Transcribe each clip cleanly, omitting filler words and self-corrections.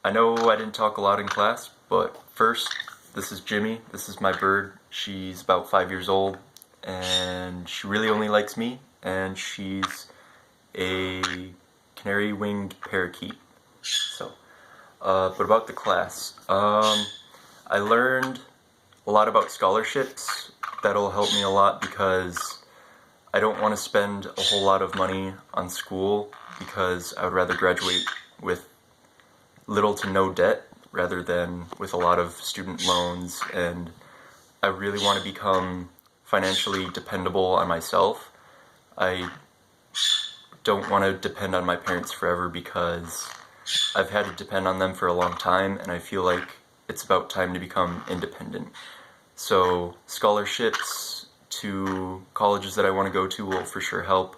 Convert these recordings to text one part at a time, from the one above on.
I know I didn't talk a lot in class, but first, this is Jimmy. This is my bird. She's about 5 years old, and she really only likes me, and she's a canary-winged parakeet. So, but about the class, I learned a lot about scholarships. That'll help me a lot because I don't want to spend a whole lot of money on school because I would rather graduate with little to no debt rather than with a lot of student loans, and I really want to become financially dependable on myself. I don't want to depend on my parents forever because I've had to depend on them for a long time, and I feel like it's about time to become independent. So scholarships to colleges that I want to go to will for sure help.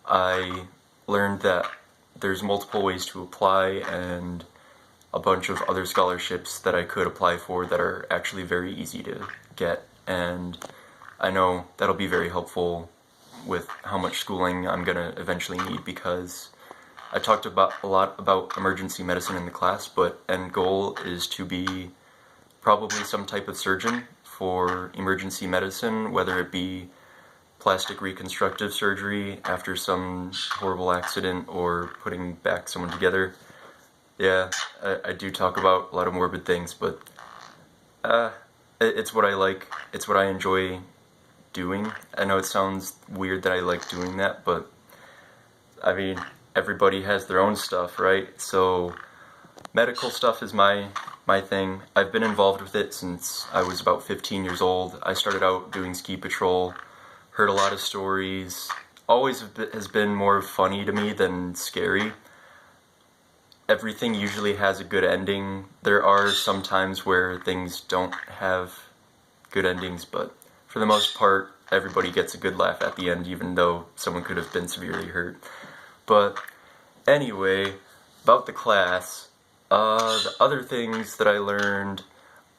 I learned that there's multiple ways to apply and a bunch of other scholarships that I could apply for that are actually very easy to get, and I know that'll be very helpful with how much schooling I'm gonna eventually need, because I talked about a lot about emergency medicine in the class, but end goal is to be probably some type of surgeon for emergency medicine, whether it be plastic reconstructive surgery after some horrible accident or putting back someone together. Yeah, I do talk about a lot of morbid things, but it's what I like. It's what I enjoy doing. I know it sounds weird that I like doing that, but I mean, everybody has their own stuff, right? So medical stuff is my thing. I've been involved with it since I was about 15 years old. I started out doing ski patrol, heard a lot of stories. Always has been more funny to me than scary. Everything usually has a good ending. There are some times where things don't have good endings, but for the most part, everybody gets a good laugh at the end, even though someone could have been severely hurt. But anyway, about the class, the other things that I learned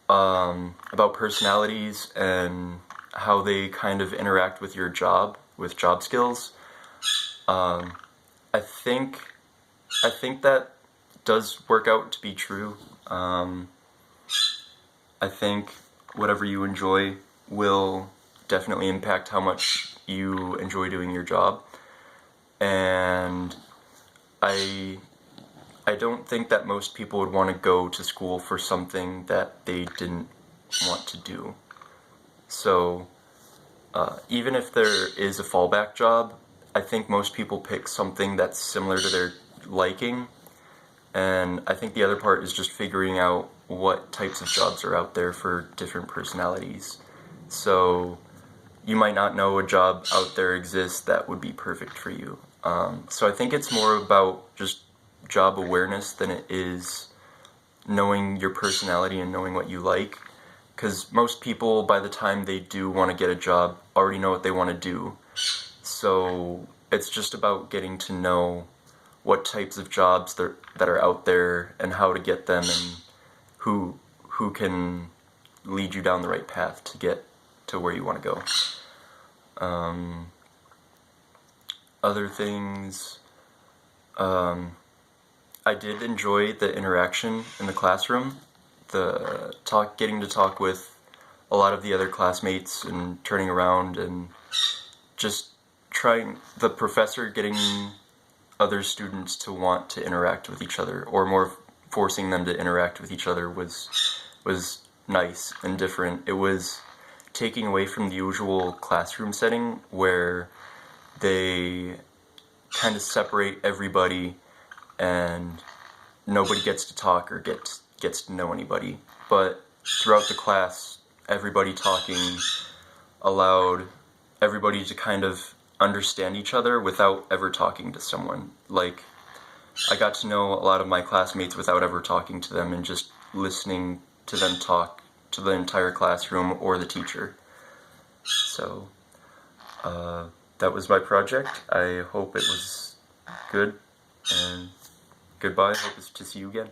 about personalities and how they kind of interact with your job, with job skills. I think that does work out to be true. I think whatever you enjoy will definitely impact how much you enjoy doing your job. And I don't think that most people would want to go to school for something that they didn't want to do. So even if there is a fallback job, I think most people pick something that's similar to their liking. And I think the other part is just figuring out what types of jobs are out there for different personalities. So you might not know a job out there exists that would be perfect for you. So I think it's more about just job awareness than it is knowing your personality and knowing what you like. Because most people, by the time they do want to get a job, already know what they want to do. So it's just about getting to know what types of jobs that are out there and how to get them, and who can lead you down the right path to get to where you want to go. Other things, I did enjoy the interaction in the classroom, getting to talk with a lot of the other classmates and turning around and just the professor getting other students to want to interact with each other, or more forcing them to interact with each other, was nice and different. It was taking away from the usual classroom setting where they kind of separate everybody and nobody gets to talk or gets to know anybody. But throughout the class, everybody talking allowed everybody to kind of understand each other without ever talking to someone. Like, I got to know a lot of my classmates without ever talking to them and just listening to them talk to the entire classroom or the teacher. So, that was my project. I hope it was good, and goodbye. Hope to see you again.